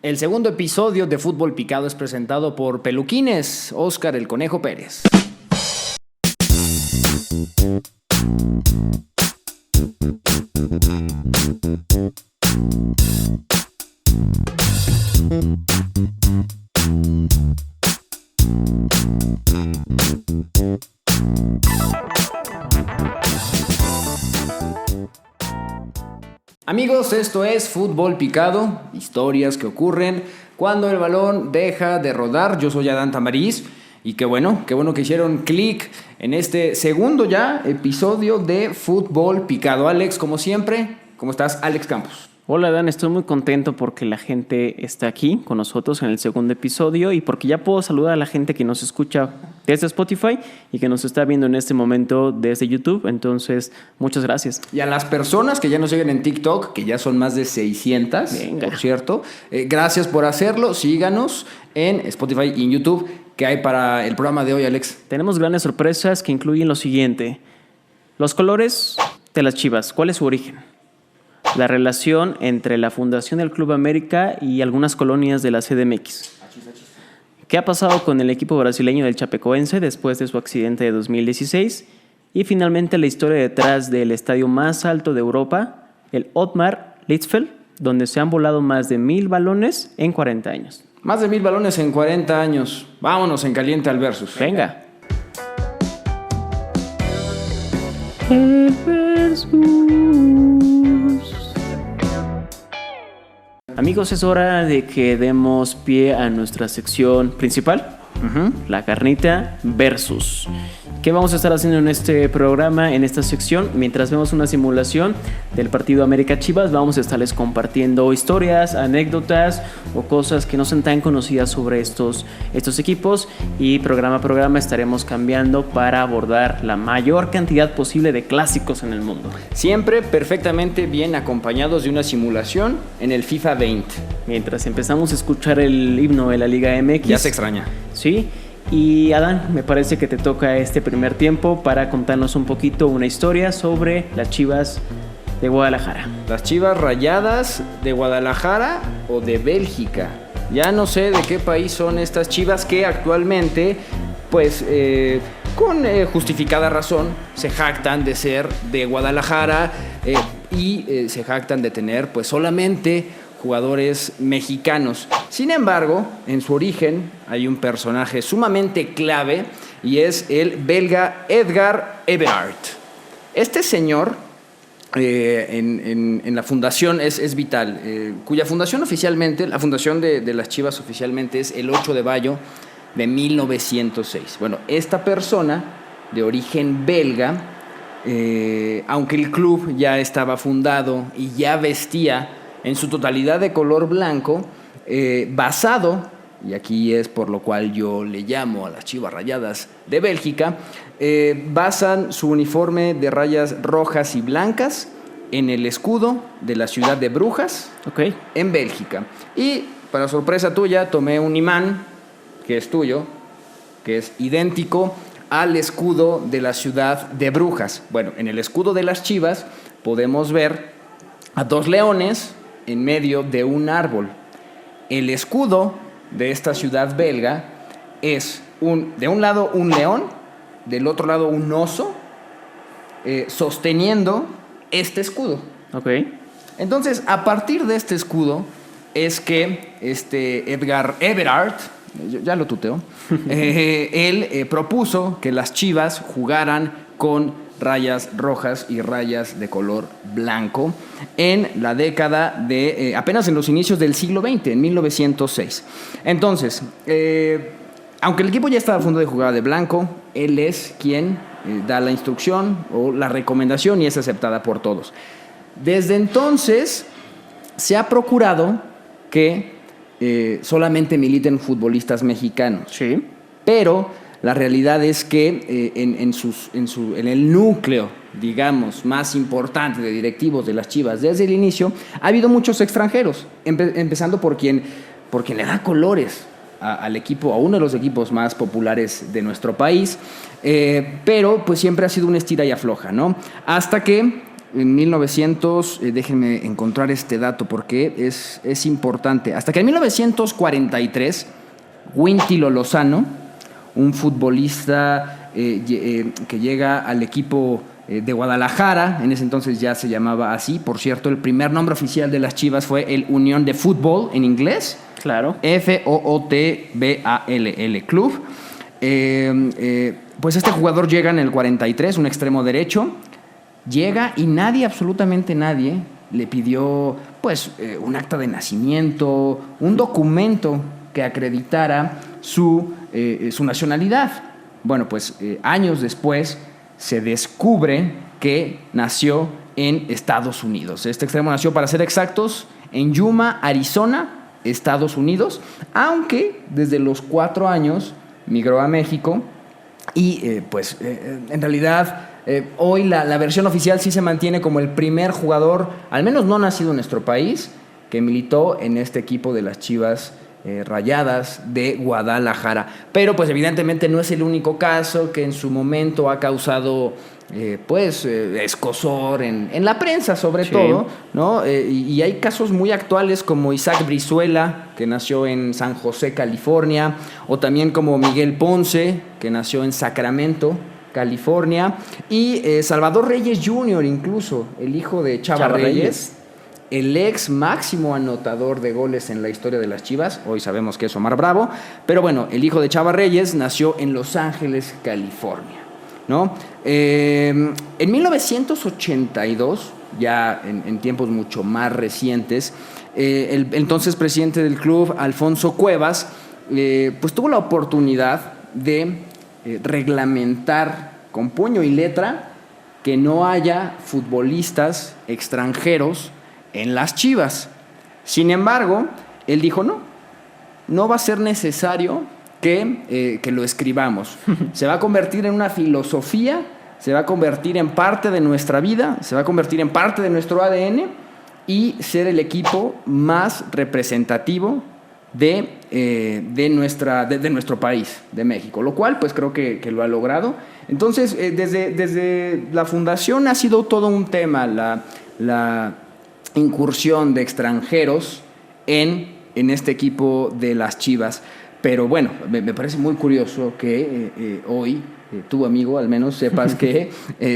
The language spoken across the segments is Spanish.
El segundo episodio de Fútbol Picado es presentado por Peluquines, Óscar el Conejo Pérez. Amigos, esto es Fútbol Picado, historias que ocurren cuando el balón deja de rodar. Yo soy Adán Tamariz y qué bueno que hicieron clic en este segundo ya episodio de Fútbol Picado. Alex, como siempre, ¿cómo estás? Alex Campos. Hola Dan, estoy muy contento porque la gente está aquí con nosotros en el segundo episodio y porque ya puedo saludar a la gente que nos escucha desde Spotify y que nos está viendo en este momento desde YouTube. Entonces, muchas gracias. Y a las personas que ya nos siguen en TikTok, que ya son más de 600, Venga. por cierto, gracias por hacerlo. Síganos en Spotify y en YouTube. ¿Qué hay para el programa de hoy, Alex? Tenemos grandes sorpresas que incluyen lo siguiente. Los colores de las Chivas, ¿cuál es su origen? La relación entre la fundación del Club América y algunas colonias de la CDMX. ¿Qué ha pasado con el equipo brasileño del Chapecoense después de su accidente de 2016? Y finalmente la historia detrás del estadio más alto de Europa, el Otmar Hitzfeld, donde se han volado más de 1,000 balones en 40 años. Más de 1,000 balones en 40 años. Vámonos en caliente al versus. Venga. El versus. Amigos, es hora de que demos pie a nuestra sección principal, la carnita versus. ¿Qué vamos a estar haciendo en este programa, en esta sección? Mientras vemos una simulación del partido América Chivas, vamos a estarles compartiendo historias, anécdotas o cosas que no son tan conocidas sobre estos equipos, y programa a programa estaremos cambiando para abordar la mayor cantidad posible de clásicos en el mundo. Siempre perfectamente bien acompañados de una simulación en el FIFA 20. Mientras empezamos a escuchar el himno de la Liga MX. Ya se extraña. Sí. Y Adán, me parece que te toca este primer tiempo para contarnos un poquito una historia sobre las Chivas de Guadalajara. Las Chivas Rayadas de Guadalajara o de Bélgica. Ya no sé de qué país son estas Chivas que actualmente, pues, con justificada razón, se jactan de ser de Guadalajara y se jactan de tener, pues, solamente jugadores mexicanos. Sin embargo, en su origen hay un personaje sumamente clave y es el belga Edgar Everard. Este señor en la fundación es vital, cuya fundación oficialmente, la fundación de las Chivas oficialmente es el 8 de mayo de 1906. Bueno, esta persona de origen belga, aunque el club ya estaba fundado y ya vestía en su totalidad de color blanco, basado, y aquí es por lo cual yo le llamo a las Chivas Rayadas de Bélgica, basan su uniforme de rayas rojas y blancas en el escudo de la ciudad de Brujas, en Bélgica. Y para sorpresa tuya, tomé un imán que es tuyo, que es idéntico al escudo de la ciudad de Brujas. Bueno, en el escudo de las Chivas podemos ver a dos leones en medio de un árbol. El escudo de esta ciudad belga es de un lado un león, del otro lado un oso, sosteniendo este escudo. Entonces, a partir de este escudo es que Edgar Everard, ya lo tuteo, él propuso que las Chivas jugaran con rayas rojas y rayas de color blanco en la década de, apenas en los inicios del siglo XX, en 1906. Entonces, aunque el equipo ya estaba a punto de jugar de blanco, él es quien da la instrucción o la recomendación y es aceptada por todos. Desde entonces se ha procurado que solamente militen futbolistas mexicanos. Sí. Pero la realidad es que en el núcleo, digamos, más importante de directivos de las Chivas desde el inicio, ha habido muchos extranjeros, empezando por quien le da colores al equipo, a uno de los equipos más populares de nuestro país, pero pues siempre ha sido una estira y afloja, ¿no? Hasta que en 1900, déjenme encontrar este dato porque es importante. Hasta que en 1943, Wintilo Lozano, un futbolista que llega al equipo de Guadalajara, en ese entonces ya se llamaba así. Por cierto, el primer nombre oficial de las Chivas fue el Unión de Fútbol en inglés. Claro. Football Club. Pues este jugador llega en el 43, un extremo derecho. Llega y nadie, absolutamente nadie, le pidió pues un acta de nacimiento, un documento que acreditara su nacionalidad. Bueno, pues años después se descubre que nació en Estados Unidos. Este extremo nació, para ser exactos, en Yuma, Arizona, Estados Unidos, aunque desde los 4 años migró a México y en realidad hoy la versión oficial sí se mantiene como el primer jugador, al menos no nacido en nuestro país, que militó en este equipo de las Chivas Rayadas de Guadalajara. Pero pues evidentemente no es el único caso que en su momento ha causado escozor en la prensa sobre todo, ¿no? Y hay casos muy actuales como Isaac Brizuela, que nació en San José, California, o también como Miguel Ponce, que nació en Sacramento, California, y Salvador Reyes Jr., incluso el hijo de Chava Reyes, el ex máximo anotador de goles en la historia de las Chivas. Hoy sabemos que es Omar Bravo, pero bueno, el hijo de Chava Reyes nació en Los Ángeles, California, ¿no? En 1982, ya en tiempos mucho más recientes, el entonces presidente del club, Alfonso Cuevas, pues tuvo la oportunidad de reglamentar con puño y letra que no haya futbolistas extranjeros en las Chivas. Sin embargo, él dijo no va a ser necesario que lo escribamos. Se va a convertir en una filosofía, se va a convertir en parte de nuestra vida, se va a convertir en parte de nuestro ADN y ser el equipo más representativo de nuestro país, de México, lo cual pues creo que lo ha logrado. Entonces, desde la fundación ha sido todo un tema la incursión de extranjeros en este equipo de las Chivas. Pero bueno, me parece muy curioso que hoy tú, amigo, al menos sepas que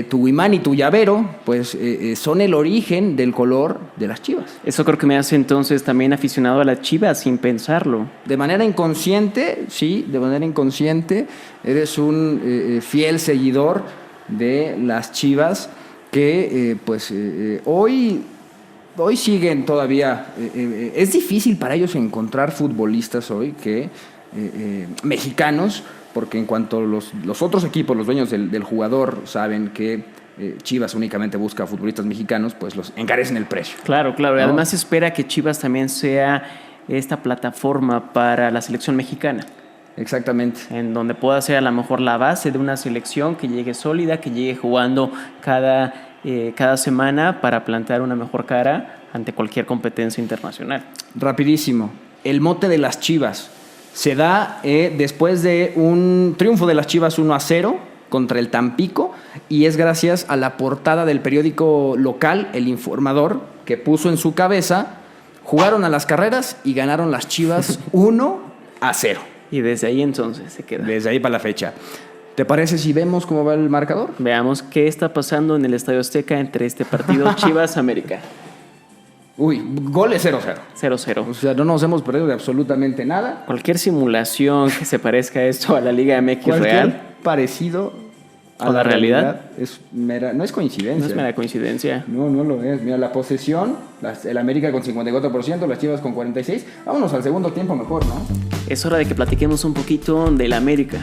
tu imán y tu llavero pues son el origen del color de las Chivas. Eso creo que me hace entonces también aficionado a las Chivas sin pensarlo. De manera inconsciente, sí, de manera inconsciente, eres un fiel seguidor de las Chivas que hoy siguen todavía. Es difícil para ellos encontrar futbolistas hoy mexicanos, porque en cuanto los otros equipos, los dueños del jugador, saben que Chivas únicamente busca futbolistas mexicanos, pues los encarecen el precio. Claro. ¿No? Y además se espera que Chivas también sea esta plataforma para la selección mexicana. Exactamente. En donde pueda ser a lo mejor la base de una selección que llegue sólida, que llegue jugando cada semana para plantar una mejor cara ante cualquier competencia internacional. Rapidísimo. El mote de las Chivas se da después de un triunfo de las Chivas 1-0 contra el Tampico, y es gracias a la portada del periódico local, El Informador, que puso en su cabeza: jugaron a las carreras y ganaron las Chivas 1-0. Y desde ahí entonces se queda. Desde ahí para la fecha. ¿Te parece si vemos cómo va el marcador? Veamos qué está pasando en el Estadio Azteca entre este partido Chivas-América. Uy, goles 0-0. 0-0. O sea, no nos hemos perdido de absolutamente nada. Cualquier simulación que se parezca a esto a la Liga MX real, parecido a la realidad no es coincidencia. No es mera coincidencia. No lo es. Mira, la posesión, el América con 54%, las Chivas con 46%. Vámonos al segundo tiempo mejor, ¿no? Es hora de que platiquemos un poquito del América.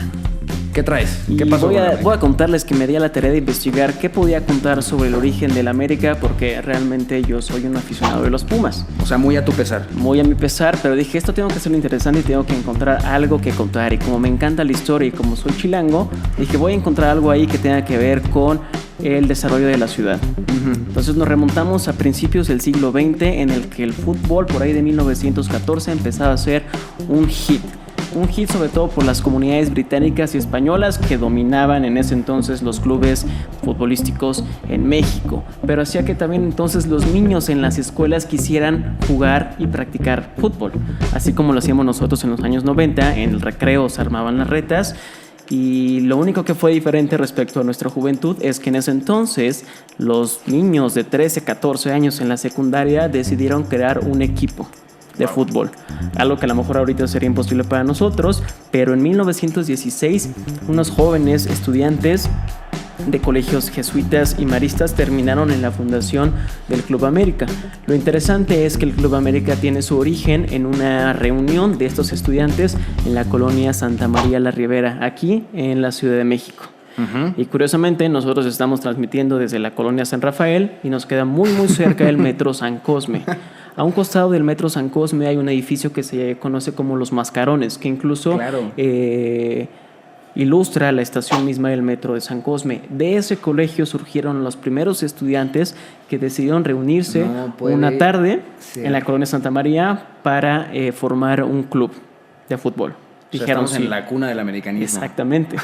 ¿Qué traes? ¿Qué Y pasó? voy a contarles que me di a la tarea de investigar qué podía contar sobre el origen del América, porque realmente yo soy un aficionado de los Pumas. O sea, muy a tu pesar. Muy a mi pesar, pero dije, esto tengo que hacerlo interesante y tengo que encontrar algo que contar. Y como me encanta la historia y como soy chilango, dije, voy a encontrar algo ahí que tenga que ver con el desarrollo de la ciudad. Entonces nos remontamos a principios del siglo XX, en el que el fútbol, por ahí de 1914, empezaba a ser un hit. un hit sobre todo por las comunidades británicas y españolas que dominaban en ese entonces los clubes futbolísticos en México, pero hacía que también entonces los niños en las escuelas quisieran jugar y practicar fútbol, así como lo hacíamos nosotros en los años 90. En el recreo se armaban las retas. Y lo único que fue diferente respecto a nuestra juventud es que en ese entonces los niños de 13, 14 años en la secundaria decidieron crear un equipo de fútbol, algo que a lo mejor ahorita sería imposible para nosotros, pero en 1916 unos jóvenes estudiantes de colegios jesuitas y maristas terminaron en la fundación del Club América. Lo interesante es que el Club América tiene su origen en una reunión de estos estudiantes en la colonia Santa María la Ribera, aquí en la Ciudad de México. Y curiosamente nosotros estamos transmitiendo desde la colonia San Rafael y nos queda muy muy cerca del Metro San Cosme. A un costado del Metro San Cosme hay un edificio que se conoce como Los Mascarones, que incluso ilustra la estación misma del metro de San Cosme. De ese colegio surgieron los primeros estudiantes que decidieron reunirse una tarde en la colonia Santa María para formar un club de fútbol. Dijeron, estamos en la cuna del americanismo. Exactamente,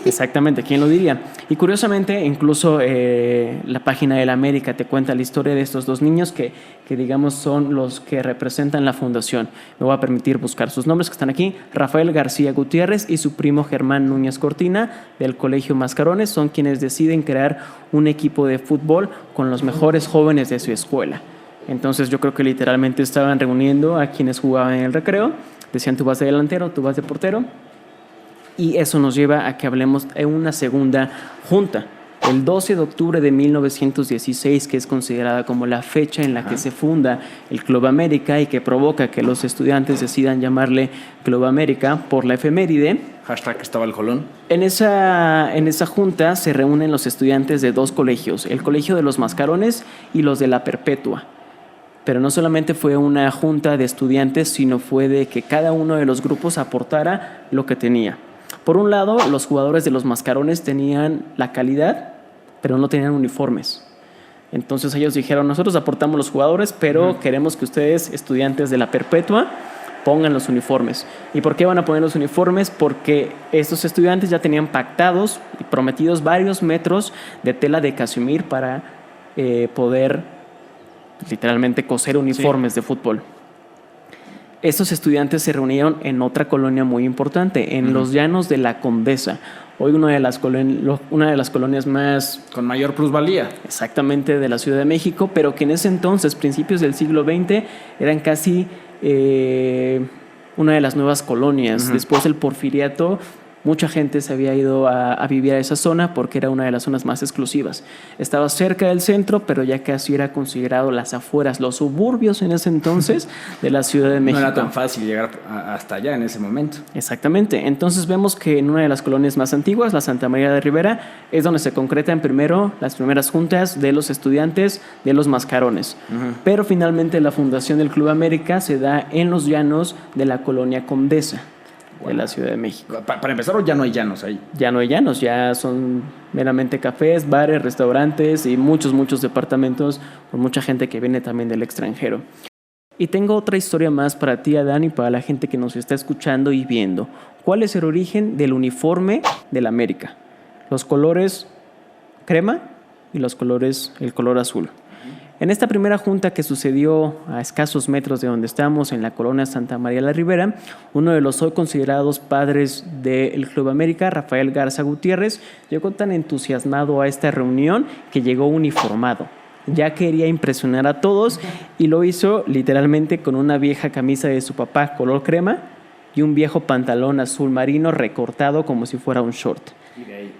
exactamente, ¿quién lo diría? Y curiosamente, incluso la página del América te cuenta la historia de estos dos niños que digamos son los que representan la fundación. Me voy a permitir buscar sus nombres que están aquí. Rafael García Gutiérrez y su primo Germán Núñez Cortina del Colegio Mascarones son quienes deciden crear un equipo de fútbol con los mejores jóvenes de su escuela. Entonces yo creo que literalmente estaban reuniendo a quienes jugaban en el recreo. Decían, tú vas de delantero, tú vas de portero. Y eso nos lleva a que hablemos de una segunda junta. El 12 de octubre de 1916, que es considerada como la fecha en la que se funda el Club América y que provoca que los estudiantes decidan llamarle Club América por la efeméride. Hashtag Cristóbal Colón. En esa junta se reúnen los estudiantes de dos colegios, el Colegio de los Mascarones y los de la Perpetua. Pero no solamente fue una junta de estudiantes, sino fue de que cada uno de los grupos aportara lo que tenía. Por un lado, los jugadores de los Mascarones tenían la calidad, pero no tenían uniformes. Entonces ellos dijeron, nosotros aportamos los jugadores, pero queremos que ustedes, estudiantes de la Perpetua, pongan los uniformes. ¿Y por qué van a poner los uniformes? Porque estos estudiantes ya tenían pactados y prometidos varios metros de tela de casimir para poder literalmente coser uniformes de fútbol. Estos estudiantes se reunieron en otra colonia muy importante, en los Llanos de la Condesa, hoy una de las colonias más... con mayor plusvalía. Exactamente, de la Ciudad de México, pero que en ese entonces, principios del siglo XX, eran casi una de las nuevas colonias. Después del Porfiriato, mucha gente se había ido a vivir a esa zona porque era una de las zonas más exclusivas. Estaba cerca del centro, pero ya casi era considerado las afueras, los suburbios en ese entonces de la Ciudad de México. No era tan fácil llegar hasta allá en ese momento. Exactamente. Entonces vemos que en una de las colonias más antiguas, la Santa María de Ribera, es donde se concretan primero las primeras juntas de los estudiantes de los Mascarones. Pero finalmente la fundación del Club América se da en los llanos de la colonia Condesa de la Ciudad de México. Para empezar, ya no hay llanos ahí. Ya no hay llanos, ya son meramente cafés, bares, restaurantes y muchos departamentos con mucha gente que viene también del extranjero. Y tengo otra historia más para ti, Adán, y para la gente que nos está escuchando y viendo. ¿Cuál es el origen del uniforme del América? Los colores crema y el color azul. En esta primera junta que sucedió a escasos metros de donde estamos, en la colonia Santa María la Ribera, uno de los hoy considerados padres del Club América, Rafael Garza Gutiérrez, llegó tan entusiasmado a esta reunión que llegó uniformado. Ya quería impresionar a todos y lo hizo literalmente con una vieja camisa de su papá color crema y un viejo pantalón azul marino recortado como si fuera un short.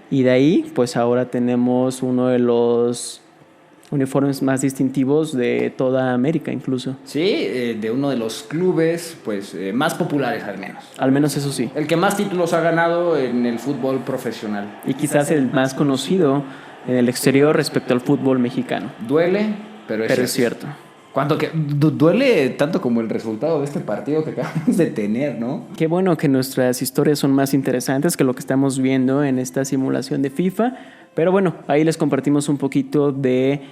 Y de ahí, pues ahora tenemos uno de los uniformes más distintivos de toda América incluso. Sí, de uno de los clubes pues más populares al menos. Al menos eso sí. El que más títulos ha ganado en el fútbol profesional. Y quizás el más conocido en el exterior respecto al fútbol mexicano. Duele, pero es cierto. ¿Cuánto que duele tanto como el resultado de este partido que acabamos de tener, ¿no? Qué bueno que nuestras historias son más interesantes que lo que estamos viendo en esta simulación de FIFA. Pero bueno, ahí les compartimos un poquito de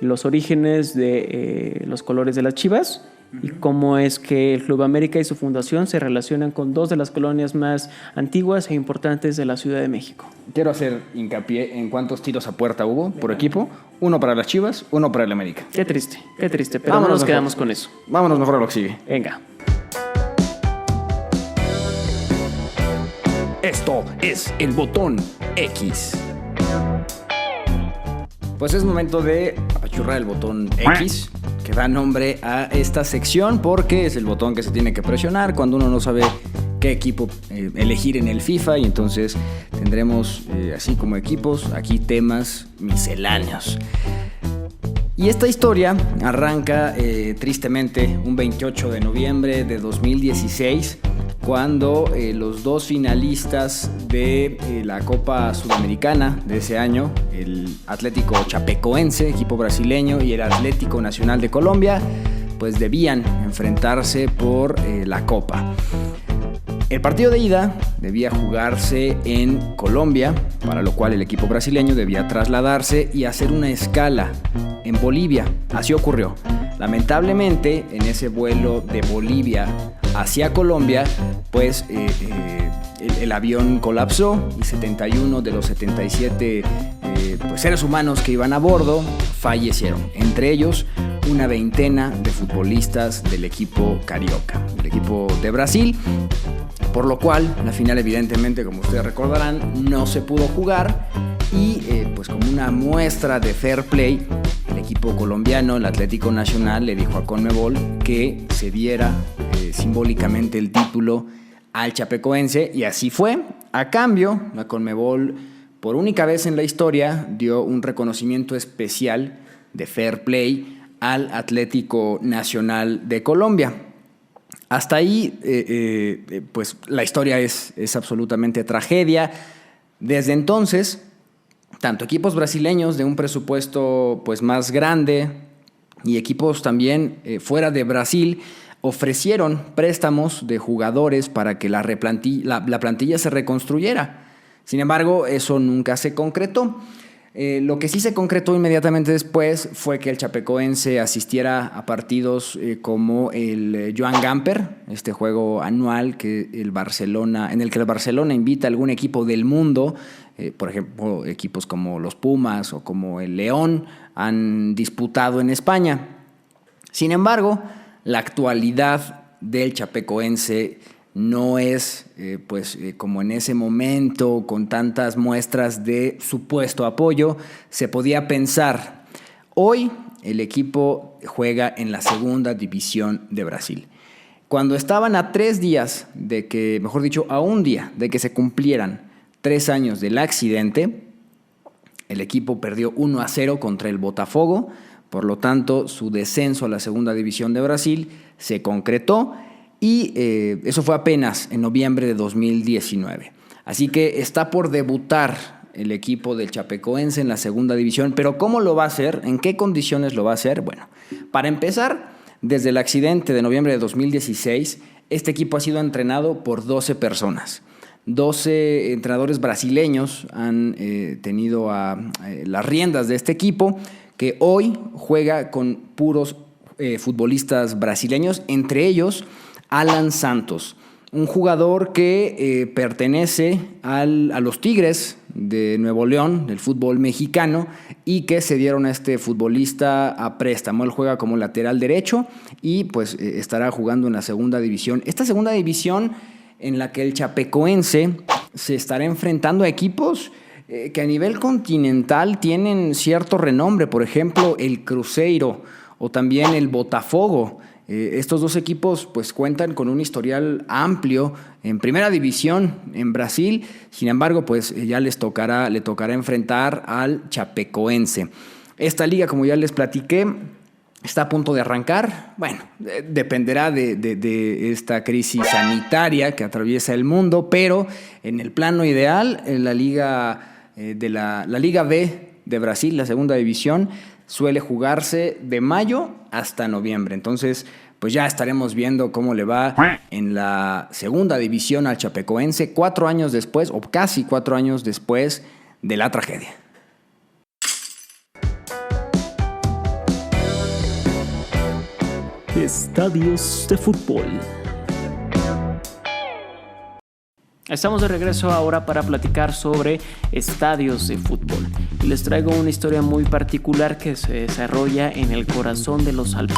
los orígenes de los colores de las Chivas y cómo es que el Club América y su fundación se relacionan con dos de las colonias más antiguas e importantes de la Ciudad de México. Quiero hacer hincapié en cuántos tiros a puerta hubo por equipo. Uno para las Chivas, uno para el América. Qué triste, pero no nos quedamos con eso. Vámonos mejor a lo que sigue. Venga. Esto es el botón X. Pues es momento de apachurrar el botón X, que da nombre a esta sección porque es el botón que se tiene que presionar cuando uno no sabe qué equipo elegir en el FIFA, y entonces tendremos, así como equipos, aquí temas misceláneos. Y esta historia arranca tristemente un 28 de noviembre de 2016, cuando los dos finalistas de la Copa Sudamericana de ese año, el Atlético Chapecoense, equipo brasileño, y el Atlético Nacional de Colombia, pues debían enfrentarse por la Copa. El partido de ida debía jugarse en Colombia, para lo cual el equipo brasileño debía trasladarse y hacer una escala en Bolivia. Así ocurrió. Lamentablemente, en ese vuelo de Bolivia hacia Colombia, pues el avión colapsó y 71 de los 77 pues, seres humanos que iban a bordo fallecieron. Entre ellos, una veintena de futbolistas del equipo carioca, del equipo de Brasil. Por lo cual, la final, evidentemente, como ustedes recordarán, no se pudo jugar. Y pues como una muestra de fair play, el equipo colombiano, el Atlético Nacional, le dijo a Conmebol que se diera simbólicamente el título al Chapecoense, y así fue. A cambio, la Conmebol, por única vez en la historia, dio un reconocimiento especial de fair play al Atlético Nacional de Colombia. Hasta ahí, pues la historia es absolutamente tragedia. Desde entonces, tanto equipos brasileños de un presupuesto pues más grande y equipos también fuera de Brasil ofrecieron préstamos de jugadores para que la plantilla se reconstruyera. Sin embargo, eso nunca se concretó. Lo que sí se concretó inmediatamente después fue que el Chapecoense asistiera a partidos como el Joan Gamper, este juego anual en el que el Barcelona invita a algún equipo del mundo, por ejemplo, equipos como los Pumas o como el León han disputado en España. Sin embargo, la actualidad del Chapecoense no es como en ese momento, con tantas muestras de supuesto apoyo, se podía pensar. Hoy el equipo juega en la segunda división de Brasil. Cuando estaban a 3 días de que, mejor dicho, a un día de que se cumplieran 3 años del accidente, el equipo perdió 1-0 contra el Botafogo. Por lo tanto, su descenso a la segunda división de Brasil se concretó. Y eso fue apenas en noviembre de 2019. Así que está por debutar el equipo del Chapecoense en la segunda división. Pero ¿cómo lo va a hacer? ¿En qué condiciones lo va a hacer? Bueno, para empezar, desde el accidente de noviembre de 2016, este equipo ha sido entrenado por 12 personas. 12 entrenadores brasileños han tenido las riendas de este equipo, que hoy juega con puros futbolistas brasileños, entre ellos Alan Santos, un jugador que pertenece a los Tigres de Nuevo León, del fútbol mexicano, y que se dieron a este futbolista a préstamo. Él juega como lateral derecho y pues estará jugando en la segunda división. Esta segunda división en la que el Chapecoense se estará enfrentando a equipos que a nivel continental tienen cierto renombre, por ejemplo el Cruzeiro o también el Botafogo. Estos dos equipos pues cuentan con un historial amplio en primera división en Brasil. Sin embargo, pues ya le tocará enfrentar al Chapecoense. Esta liga, como ya les platiqué, está a punto de arrancar. Bueno, dependerá de esta crisis sanitaria que atraviesa el mundo, pero en el plano ideal, en la liga la Liga B de Brasil, la segunda división, suele jugarse de mayo hasta noviembre. Entonces, pues ya estaremos viendo cómo le va en la segunda división al Chapecoense 4 años después, o casi 4 años después de la tragedia. Estadios de fútbol. Estamos de regreso ahora para platicar sobre estadios de fútbol. Y les traigo una historia muy particular que se desarrolla en el corazón de los Alpes.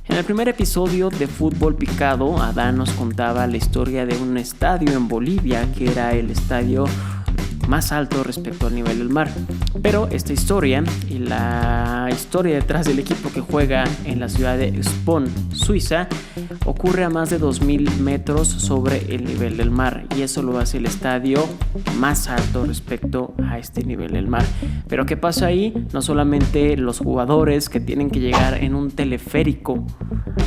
En el primer episodio de Fútbol Picado, Adán nos contaba la historia de un estadio en Bolivia que era el estadio más alto respecto al nivel del mar. Pero esta historia y la historia detrás del equipo que juega en la ciudad de Spon, Suiza, ocurre a más de 2000 metros sobre el nivel del mar, y eso lo hace el estadio más alto respecto a este nivel del mar. Pero ¿qué pasa ahí? No solamente los jugadores que tienen que llegar en un teleférico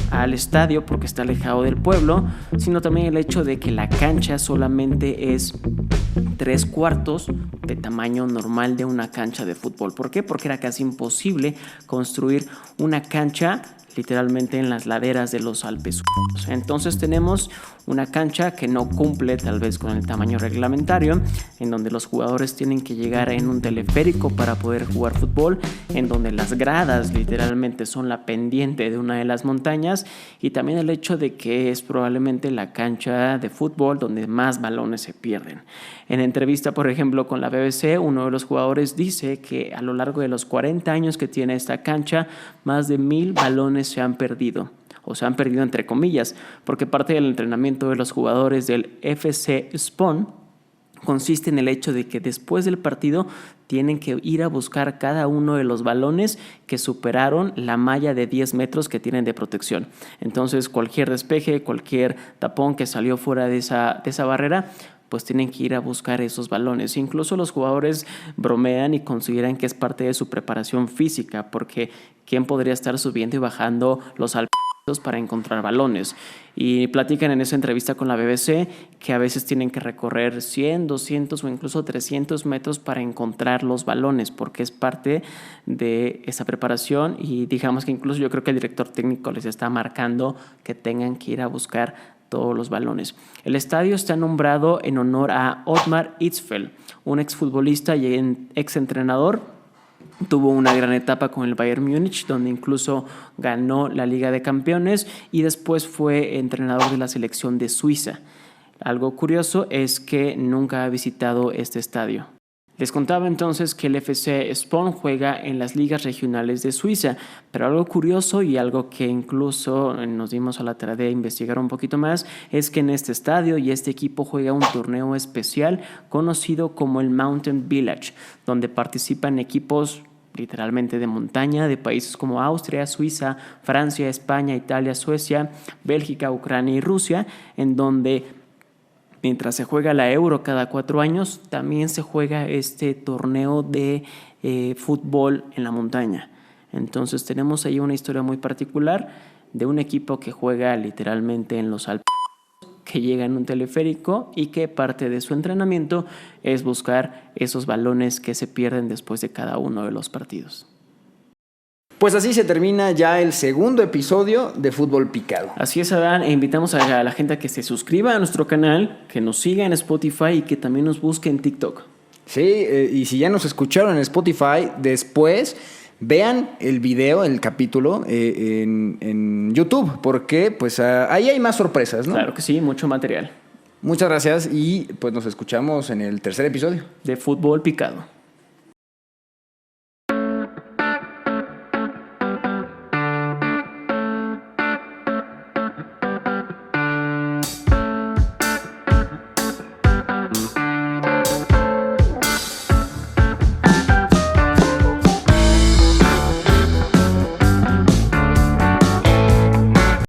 al estadio porque está alejado del pueblo, sino también el hecho de que la cancha solamente es 3/4 de tamaño normal de una cancha de fútbol. ¿Por qué? Porque era casi imposible construir una cancha literalmente en las laderas de los Alpes. Entonces tenemos una cancha que no cumple tal vez con el tamaño reglamentario, en donde los jugadores tienen que llegar en un teleférico para poder jugar fútbol, en donde las gradas literalmente son la pendiente de una de las montañas, y también el hecho de que es probablemente la cancha de fútbol donde más balones se pierden. En entrevista, por ejemplo, con la BBC, uno de los jugadores dice que a lo largo de los 40 años que tiene esta cancha, más de 1000 balones se han perdido, o se han perdido entre comillas, porque parte del entrenamiento de los jugadores del FC Spon consiste en el hecho de que después del partido tienen que ir a buscar cada uno de los balones que superaron la malla de 10 metros que tienen de protección. Entonces cualquier despeje, cualquier tapón que salió fuera de esa barrera, pues tienen que ir a buscar esos balones. Incluso los jugadores bromean y consideran que es parte de su preparación física, porque ¿quién podría estar subiendo y bajando los Alpes para encontrar balones? Y platican en esa entrevista con la BBC que a veces tienen que recorrer 100, 200 o incluso 300 metros para encontrar los balones, porque es parte de esa preparación, y digamos que incluso yo creo que el director técnico les está marcando que tengan que ir a buscar todos los balones. El estadio está nombrado en honor a Ottmar Hitzfeld, un exfutbolista y exentrenador. Tuvo una gran etapa con el Bayern Múnich, donde incluso ganó la Liga de Campeones, y después fue entrenador de la selección de Suiza. Algo curioso es que nunca ha visitado este estadio. Les contaba entonces que el FC Spon juega en las ligas regionales de Suiza, pero algo curioso y algo que incluso nos dimos a la tarea de investigar un poquito más es que en este estadio y este equipo juega un torneo especial conocido como el Mountain Village, donde participan equipos literalmente de montaña de países como Austria, Suiza, Francia, España, Italia, Suecia, Bélgica, Ucrania y Rusia, en donde mientras se juega la Euro cada 4 años, también se juega este torneo de fútbol en la montaña. Entonces tenemos ahí una historia muy particular de un equipo que juega literalmente en los Alpes, que llega en un teleférico y que parte de su entrenamiento es buscar esos balones que se pierden después de cada uno de los partidos. Pues así se termina ya el segundo episodio de Fútbol Picado. Así es, Adán, e invitamos a la gente a que se suscriba a nuestro canal, que nos siga en Spotify y que también nos busque en TikTok. Sí, y si ya nos escucharon en Spotify, después vean el video, el capítulo en YouTube, porque pues ahí hay más sorpresas, ¿no? Claro que sí, mucho material. Muchas gracias y pues nos escuchamos en el tercer episodio De Fútbol Picado.